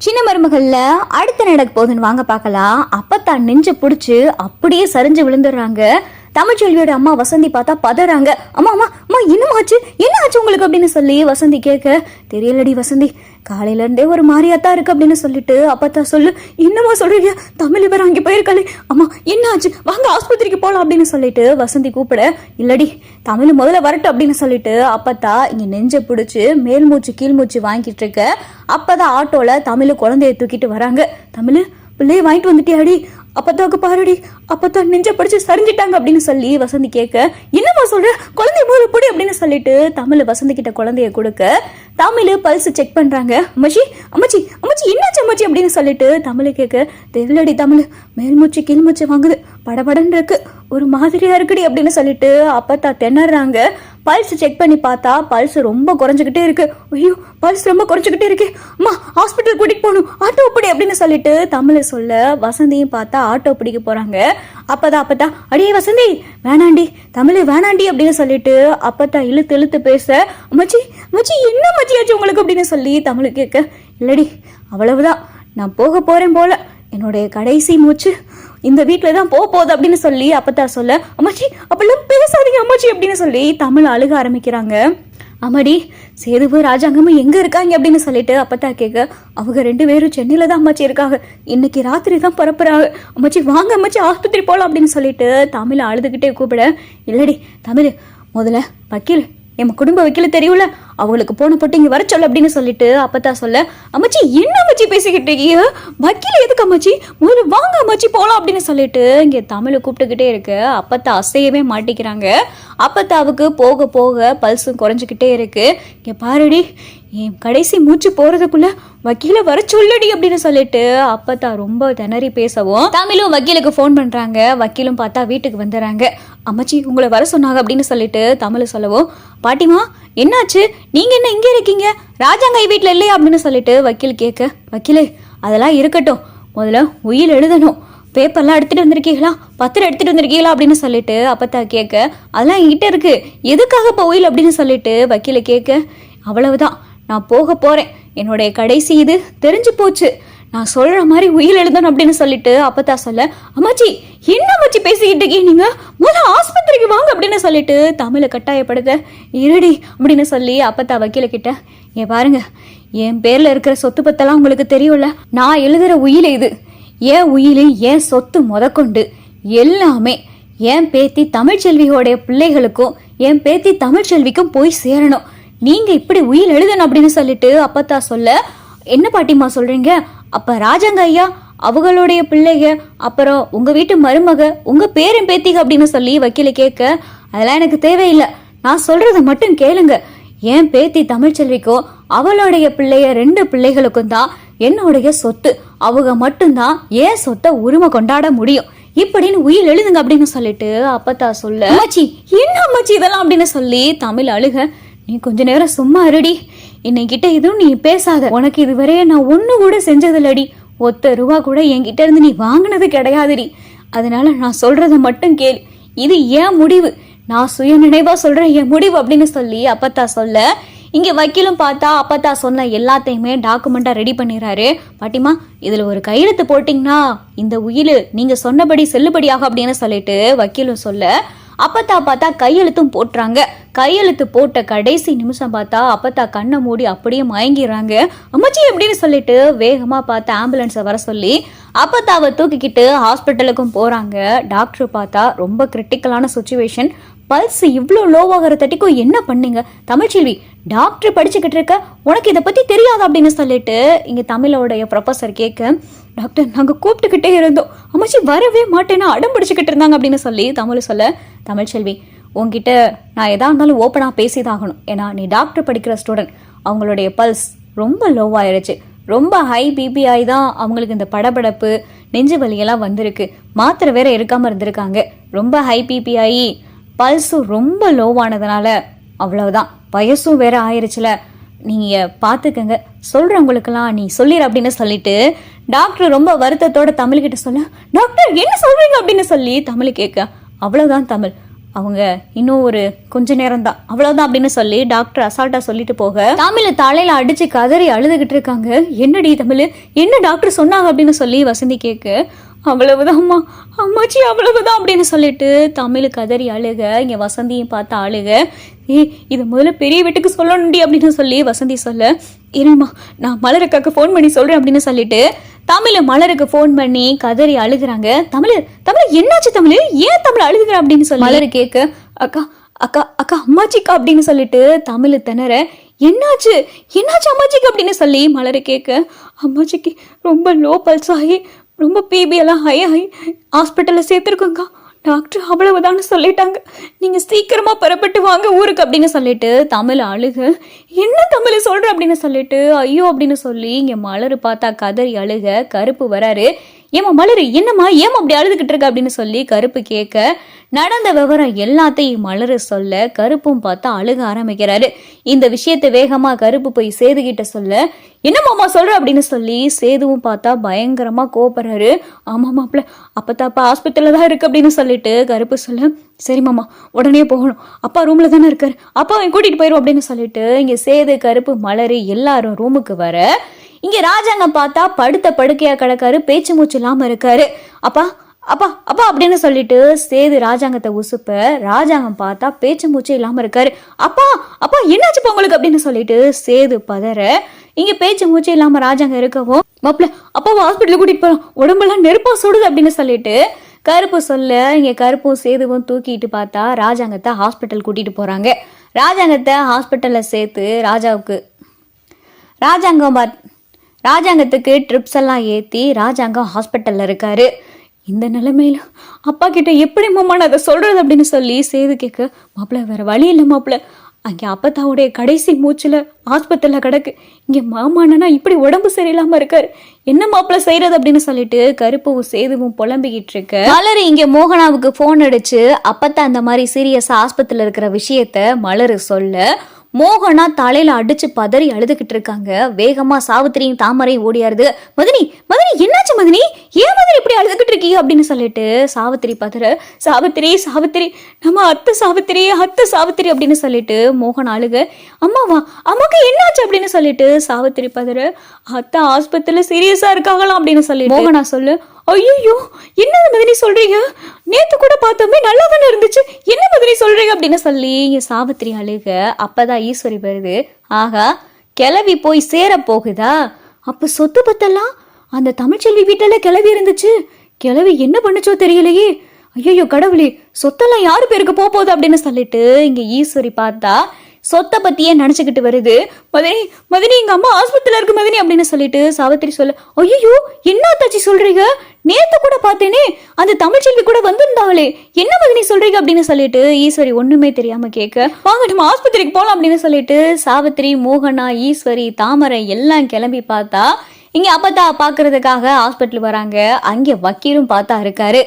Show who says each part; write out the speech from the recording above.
Speaker 1: சின்ன மருமகள்ல அடுத்த நடக்க போகுதுன்னு வாங்க பார்க்கலாம். அப்பத்தான் நெஞ்ச புடிச்சு அப்படியே சரிஞ்சு விழுந்துடுறாங்க. தமிழ்ச்செல்வியோட அம்மா வசந்தி பார்த்தா பதறாங்க. அம்மா அம்மா அம்மா என்னமாச்சு, என்ன ஆச்சு உங்களுக்கு அப்படின்னு சொல்லி வசந்தி கேட்க, தெரியலடி வசந்தி, காலையில இருந்தே ஒரு மாதிரியாத்தான் இருக்கு அப்படின்னு சொல்லிட்டு அப்பத்தா சொல்லு. என்னமா சொல்றீங்க, தமிழ் இவர் அங்கே போயிருக்காளே, அம்மா என்ன ஆச்சு, வாங்க ஆஸ்பத்திரிக்கு போகலாம் அப்படின்னு சொல்லிட்டு வசந்தி கூப்பிட, இல்லடி தமிழ் முதல்ல வரட்டும் அப்படின்னு சொல்லிட்டு அப்பத்தா இங்க நெஞ்ச பிடிச்சு மேல் மூச்சு கீழ் மூச்சு வாங்கிட்டு இருக்க. அப்பதான் ஆட்டோல தமிழ் குழந்தைய தூக்கிட்டு வராங்க. தமிழ் பிள்ளைய வாங்கிட்டு வந்துட்டியாடி, அப்பத்தாவுக்கு பாருடி, அப்பத்தான் நெஞ்ச படிச்சு சரிஞ்சிட்டாங்க அப்படின்னு சொல்லி வசந்தி கேட்க, என்னமா சொல்ற, குழந்தைய முதல்ல பிடி அப்படின்னு சொல்லிட்டு தமிழ் வசந்தி கிட்ட குழந்தைய கொடுக்க, தமிழ் பல்ஸ் செக் பண்றாங்க. அம்மாச்சி அம்மாச்சி அம்மாச்சி என்னாச்சு அம்மாச்சி அப்படின்னு சொல்லிட்டு தமிழ் கேட்க, தெரியலடி தமிழ், மேல் மூச்சு கீழ் மூச்சு வாங்குது, படபடன்னு இருக்கு, ஒரு மாதிரியா இருக்குடி அப்படின்னு சொல்லிட்டு அப்பத்தா திணறாங்க. பல்ஸ் செக் பண்ணி பார்த்தா பல்ஸ் ரொம்ப குறைஞ்சிக்கிட்டே இருக்கு. ஐயோ பல்ஸ் ரொம்ப குறைஞ்சிக்கிட்டே இருக்கு, அம்மா ஹாஸ்பிட்டல் கூட்டிட்டு போகணும், ஆட்டோ பிடி அப்படின்னு சொல்லிட்டு தமிழ் சொல்ல, வசந்தியும் பார்த்தா ஆட்டோ பிடிக்க போறாங்க. அப்பதா அடியே வசந்தி வேணாண்டி, தமிழ் வேணாண்டி அப்படின்னு சொல்லிட்டு அப்பத்தா இழுத்து இழுத்து பேச, மச்சி மச்சி என்ன மச்சியாச்சு உங்களுக்கு அப்படின்னு சொல்லி தமிழ் கேட்க, இல்லடி அவ்வளவுதான், நான் போக போறேன் போல, என்னுடைய கடைசி மூச்சு இந்த வீட்டில தான் போகுது அப்படின்னு சொல்லி அப்பத்தா சொல்ல, அம்மாச்சி அப்பெல்லாம் பேசாதீங்க அம்மாச்சி அப்படின்னு சொல்லி தமிழ் அழுக ஆரம்பிக்கிறாங்க. அம்மாடி சேதுவு ராஜாங்கமும் எங்க இருக்காங்க அப்படின்னு சொல்லிட்டு அப்பத்தா கேட்க, அவங்க 2 பேரும் சென்னையில தான் அம்மாச்சி இருக்காங்க, இன்னைக்கு ராத்திரி தான் பரப்புறாங்க, அம்மாச்சி வாங்க அம்மாச்சி ஆஸ்பத்திரி போகலாம் அப்படின்னு சொல்லிட்டு தமிழ் அழுதுகிட்டே கூப்பிட, இல்லடி தமிழ் முதல்ல வக்கீல் என் குடும்ப வக்கீல தெரியும்ல, அவங்களுக்கு போன போட்டு இங்க வர சொல்ல அப்படின்னு சொல்லிட்டு அப்பத்தா சொல்ல, அம்மாச்சி என்ன அம்மாச்சி பேசிக்கிட்டு இருக்கீங்க, வக்கீல எதுக்கு அம்மாச்சி, முதல்ல வாங்க அம்மாச்சி போகலாம் அப்படின்னு சொல்லிட்டு இங்க தமிழை கூப்பிட்டுக்கிட்டே இருக்கு. அப்பத்தா அசையவே மாட்டிக்கிறாங்க. அப்பத்தாவுக்கு போக போக பல்ஸும் குறைஞ்சிக்கிட்டே இருக்கு. இங்க பாருடி, என் கடைசி மூச்சு போறதுக்குள்ள வக்கீல வர சொல்லடி அப்படின்னு சொல்லிட்டு அப்பத்தா ரொம்ப திணறி பேசவும், தமிழும் வக்கீலுக்கு ஃபோன் பண்றாங்க. வக்கீலும் பார்த்தா வீட்டுக்கு வந்துடுறாங்க. அம்மாச்சி உங்களை வர சொன்னாங்க அப்படின்னு சொல்லிட்டு தமிழ் சொல்லவும், பாட்டிமா என்னாச்சு, நீங்க என்ன இங்கே இருக்கீங்க, ராஜாங்கை வீட்டுல இல்லையா அப்படின்னு சொல்லிட்டு வக்கீல் கேட்க, வக்கீலே அதெல்லாம் இருக்கட்டும், முதல்ல உயில் எழுதணும், பேப்பர்லாம் எடுத்துட்டு வந்திருக்கீங்களா, பத்திரம் எடுத்துட்டு வந்திருக்கீங்களா அப்படின்னு சொல்லிட்டு அப்பத்தா கேட்க, அதெல்லாம் என்கிட்ட இருக்கு, எதுக்காக இப்போ உயில் அப்படின்னு சொல்லிட்டு வக்கீல கேட்க, அவ்வளவுதான் நான் போக போறேன், என்னுடைய கடைசி இது தெரிஞ்சு போச்சு, நான் சொல்ற மாதிரி உயில் எழுதணும் அப்படின்னு சொல்லிட்டு அப்பத்தா சொல்ல, அம்மாச்சி என்ன அம்மாச்சி பேசிக்கிட்டு இருக்கீங்க, நீங்க முதல்ல ஆஸ்பத்திரிக்கு வாங்க அப்படின்னு சொல்லிட்டு தமிழை கட்டாயப்படுத்த, இருடி அப்படின்னு சொல்லி அப்பத்தா வக்கீல கிட்ட, ஏன் பாருங்க என் பேர்ல இருக்கிற சொத்து பத்தெல்லாம் உங்களுக்கு தெரியும்ல, நான் எழுதுற உயில இது என் உயிலு என் சொத்து முதற்கொண்டு எல்லாமே என் பேத்தி தமிழ்ச்செல்வியோடைய பிள்ளைகளுக்கும் என் பேத்தி தமிழ்ச்செல்விக்கும் போய் சேரணும், நீங்க இப்படி உயில் எழுதணும் அப்படின்னு சொல்லிட்டு அப்பத்தா சொல்ல, என்ன பாட்டிமா சொல்றீங்க, அப்ப ராஜாங்க ஐயா அவங்களுடைய பிள்ளைக, அப்புறம் உங்க வீட்டு மருமக, உங்க பேரன் பேத்திக அப்படின்னு சொல்லி வக்கீல கேட்க, அதெல்லாம் எனக்கு தேவையில்லை, நான் சொல்றத மட்டும் கேளுங்க, என் பேத்தி தமிழ்ச்செல்விக்கும் அவளுடைய பிள்ளைய 2 பிள்ளைகளுக்கும் தான் என்னுடைய சொத்து, அவங்க மட்டும்தான் என் சொத்தை உரிமை கொண்டாட முடியும், இப்படின்னு உயில் எழுதுங்க அப்படின்னு சொல்லிட்டு அப்பத்தா சொல்ல, அம்மாச்சி என்ன அம்மாச்சி இதெல்லாம் அப்படின்னு சொல்லி தமிழ் அழுக, நீ கொஞ்ச நேரம் சும்மா இருடி, இன்னைக்கிட்ட இதுவும் நீ பேசாத, உனக்கு இதுவரையே நான் ஒண்ணு கூட செஞ்சதில்லடி, ₹1 கூட என்கிட்ட இருந்து நீ வாங்கினது கிடையாதுடி, அதனால நான் சொல்றத மட்டும் கேள், இது ஏன் முடிவு, நான் சுய நினைவா சொல்றேன் என் முடிவு அப்படின்னு சொல்லி அப்பத்தா சொல்ல, இங்க வக்கீலும் பார்த்தா அப்பத்தா சொன்ன எல்லாத்தையுமே டாக்குமெண்டா ரெடி பண்ணிடுறாரு. பாட்டிமா இதுல ஒரு கையெழுத்து போட்டீங்கன்னா இந்த உயில் நீங்க சொன்னபடி செல்லுபடியாகும் அப்படின்னு சொல்லிட்டு வக்கீலும் சொல்ல, அப்பத்தா பார்த்தா கையெழுத்தும் போட்டுறாங்க. கையெழுத்து போட்ட கடைசி நிமிஷம் பார்த்தா அப்பத்தா கண்ணை மூடி அப்படியே மயங்கிடுறாங்க. அம்மாச்சி அப்படின்னு சொல்லிட்டு வேகமா பார்த்து ஆம்புலன்ஸை வர சொல்லி அப்பத்தாவை தூக்கிக்கிட்டு ஹாஸ்பிட்டலுக்கும் போறாங்க. டாக்டர் பார்த்தா ரொம்ப கிரிட்டிக்கலான சுச்சுவேஷன், பல்ஸ் இவ்வளோ லோவாகிற தட்டிக்கும் என்ன பண்ணீங்க தமிழ்ச்செல்வி, டாக்டர் படிச்சுக்கிட்டு இருக்க, உனக்கு இதை பத்தி தெரியாது அப்படின்னு சொல்லிட்டு இங்க தமிழோடைய ப்ரொஃபஸர் கேட்க, டாக்டர் நாங்க கூப்பிட்டுக்கிட்டே இருந்தோம், அம்மாச்சி வரவே மாட்டேன்னா அடம் பிடிச்சிக்கிட்டு இருந்தாங்க அப்படின்னு சொல்லி தமிழ் சொல்ல, தமிழ்ச்செல்வி உங்ககிட்ட நான் எதா இருந்தாலும் ஓப்பனாக பேசிதாகணும், ஏன்னா நீ டாக்டர் படிக்கிற ஸ்டூடெண்ட், அவங்களுடைய பல்ஸ் ரொம்ப லோவாயிருச்சு, ரொம்ப ஹை பிபிஐ தான் அவங்களுக்கு இந்த படபடப்பு நெஞ்சு வலியெல்லாம் வந்திருக்கு, மாத்திரை வேற இருக்காம இருந்திருக்காங்க, ரொம்ப ஹை பிபிஐ பல்ஸும் ரொம்ப லோவானதுனால அவ்வளவுதான், வயசும் வேற ஆயிருச்சுல, நீங்க பாத்துக்கங்க, சொல்றவங்களுக்கெல்லாம் நீ சொல்லிடு அப்படின்னு சொல்லிட்டு டாக்டர் ரொம்ப வருத்தத்தோட தமிழ்கிட்ட சொல்ல, டாக்டர் என்ன சொல்றீங்க அப்படின்னு சொல்லி தமிழ் கேட்க, அவ்வளவுதான் தமிழ், அவங்க இன்னும் ஒரு கொஞ்ச நேரம் தான், அவ்வளவுதான் அப்படின்னு சொல்லி டாக்டர் அசால்ட்டா சொல்லிட்டு போக தமிழ் தலையில அடிச்சு கதறி அழுதுகிட்டு இருக்காங்க. என்னடி தமிழ், என்ன டாக்டர் சொன்னாங்க அப்படின்னு சொல்லி வசந்தி கேட்க, அவ்வளவுதான் அம்மா, அம்மாச்சி அவ்வளவுதான் அப்படின்னு சொல்லிட்டு தமிழ் கதறி அழுக. இங்க வசந்தியும் பார்த்து அழுக. இது முதல்ல பெரிய வீட்டுக்கு சொல்லணுண்டி அப்படின்னு சொல்லி வசந்தி சொல்ல, இருமா நான் மலருக்காக்கு ஃபோன் பண்ணி சொல்றேன் அப்படின்னு சொல்லிட்டு தமிழ் மலருக்கு ஃபோன் பண்ணி கதறி அழுகுறாங்க. தமிழ் என்னாச்சு தமிழ், ஏன் தமிழ் அழுகுற அப்படின்னு சொல்லி மலரு கேட்க, அக்கா அக்கா அக்கா அம்மாச்சிக்கா அப்படின்னு சொல்லிட்டு தமிழ் திணற, என்னாச்சு அம்மாச்சிக்கு அப்படின்னு சொல்லி மலரு கேட்க, அம்மாச்சிக்கு ரொம்ப லோ பல்ஸ் ஆகி ரொம்ப பிபி எல்லாம் ஹை ஹாஸ்பிட்டலில் சேர்த்துருக்கோங்க்கா, டாக்டர் அவ்வளவுதான்னு சொல்லிட்டாங்க, நீங்கள் சீக்கிரமாக புறப்பட்டு வாங்க ஊருக்கு அப்படின்னு சொல்லிட்டு தமிழ் அழுக. என்ன தமிழ் சொல்கிற அப்படின்னு சொல்லிட்டு ஐயோ அப்படின்னு சொல்லி இங்கே மலரு பார்த்தா கதறி அழுக. கருப்பு வராரு. ஏமா மலரு, என்னம்மா ஏமா அப்படி அழுதுகிட்டு இருக்க அப்படின்னு சொல்லி கருப்பு கேட்க, நடந்த விவரம் எல்லாத்தையும் மலரு சொல்ல கருப்பும் பார்த்தா அழுக ஆரம்பிக்கிறாரு. இந்த விஷயத்தை வேகமா கருப்பு போய் சேதுகிட்ட சொல்ல, என்ன மாமா சொல்ற அப்படின்னு சொல்லி சேதுவும் பார்த்தா பயங்கரமா கோபப்படுறாரு. ஆமா மாப்பிள்ள, அப்பத்தாப்பா ஹாஸ்பிட்டல்ல தான் இருக்கு அப்படின்னு சொல்லிட்டு கருப்பு சொல்ல, சரி மாமா உடனே போகணும், அப்பா ரூம்ல தானே இருக்காரு, அப்பாவை கூட்டிட்டு போயிரும் அப்படின்னு சொல்லிட்டு இங்க சேது கருப்பு மலரு எல்லாரும் ரூமுக்கு வர, இங்க ராஜாங்கம் பார்த்தா படுத்த படுக்கையா கிடக்காரு, பேச்சு மூச்சு இல்லாம இருக்காரு. அப்பா அப்பா அப்பா அப்படின்னு சொல்லிட்டு சேது ராஜாங்கத்தை உசுப்ப, ராஜாங்கம் பார்த்தா பேச்சு மூச்சு இல்லாம இருக்காரு. அப்பா அப்பா என்னாச்சு உங்களுக்கு அப்படின்னு சொல்லிட்டு சேது பதற, இங்க பேச்சு மூச்சு இல்லாம ராஜாங்கம் இருக்கவும், மாப்பிள்ள அப்பாவை ஹாஸ்பிட்டலுக்கு கூட்டிட்டு போறோம், உடம்பெல்லாம் நெருப்பா சுடுது அப்படின்னு சொல்லிட்டு கருப்பு சொல்ல, இங்க கருப்பும் சேதுவும் தூக்கிட்டு பார்த்தா ராஜாங்கத்தை ஹாஸ்பிட்டல் கூட்டிட்டு போறாங்க. ராஜாங்கத்தை ஹாஸ்பிட்டல்ல சேர்த்து ராஜாங்கத்துக்கு ட்ரிப்ஸ் எல்லாம் ஏற்றி ராஜாங்கம் ஹாஸ்பிட்டலில் இருக்காரு. இந்த நிலைமையில அப்பா கிட்ட எப்படி மாமா நான் அதை சொல்றது அப்படின்னு சொல்லி சேது கேட்க, மாப்பிள்ள வேற வழி இல்லை மாப்பிள்ள, அங்கே அப்பத்தாவுடைய கடைசி மூச்சில் ஆஸ்பத்திரியில் கிடக்கு, இங்கே மாமானா இப்படி உடம்பு சரியில்லாமல் இருக்காரு, என்ன மாப்பிள்ள செய்யறது அப்படின்னு சொல்லிட்டு கருப்பும் சேதுவும் புலம்பிக்கிட்டு இருக்க, மலரு இங்கே மோகனாவுக்கு ஃபோன் அடிச்சு அப்பத்தா அந்த மாதிரி சீரியஸாக ஆஸ்பத்திரியில் இருக்கிற விஷயத்த மலரு சொல்ல, மோகனா தலையில அடிச்சு பதறி அழுதுகிட்டு இருக்காங்க. வேகமா சாவித்திரியும் தாமரையும் ஓடியாருது. மதினி என்னாச்சு மதினி, ஏன் மதினி இப்படி அழுதுகிட்டு இருக்கீங்க அப்படின்னு சொல்லிட்டு சாவித்திரி பதற, சாவித்திரி நம்ம அத்தை சாவித்திரி அப்படின்னு சொல்லிட்டு மோகன் அழுக, அம்மாக்கு என்னாச்சு அப்படின்னு சொல்லிட்டு சாவித்திரி பதற, அத்தை ஆஸ்பத்திரியில சீரியஸா இருக்காங்களாம் அப்படின்னு சொல்லி மோகனா சொல்லு, ஐயோ என்ன மதினி சொல்றீங்க, நேத்து கூட பார்த்தோமே நல்லா தானே இருந்துச்சு, என்ன மதினி சொல்றீங்க அப்படின்னு சொல்லி சாவித்திரி அழுக. அப்பதான் ஈஸ்வரி வருது. ஆகா, கிளவி போய் சேர போகுதா, அப்ப சொத்து பத்தெல்லாம் அந்த தமிழ்ச்செல்வி வீட்டுல கிளவி இருந்துச்சு, கிளவி என்ன பண்ணுச்சோ தெரியலையே, ஐயோ கடவுளே சொத்தெல்லாம் யாரு பேருக்கு போகுது அப்படின்னு சொல்லிட்டு இங்க ஈஸ்வரி பார்த்தா சொத்தை பத்தியே நினைச்சுக்கிட்டு வருது. மதினி எங்க அம்மா ஆஸ்பத்திரியில இருக்கு மதினி அப்படின்னு சொல்லிட்டு சாவித்திரி சொல்ல, ஐயோ என்ன தாச்சி சொல்றீங்க, நேத்து கூட பார்த்தேனே அந்த தமிழ்ச்செல்வி கூட வந்திருந்தாங்களே, என்ன மதினி சொல்றீங்க அப்படின்னு சொல்லிட்டு ஈஸ்வரி ஒண்ணுமே தெரியாம கேட்க, வாங்க நம்ம ஆஸ்பத்திரிக்கு போலாம் அப்படின்னு சொல்லிட்டு சாவித்திரி, மோகனா, ஈஸ்வரி, தாமரை எல்லாம் கிளம்பி பார்த்தா இங்க அப்பத்தா பாக்குறதுக்காக ஹாஸ்பிட்டல் வராங்க. அங்க வக்கீலும் பார்த்தா இருக்காரு.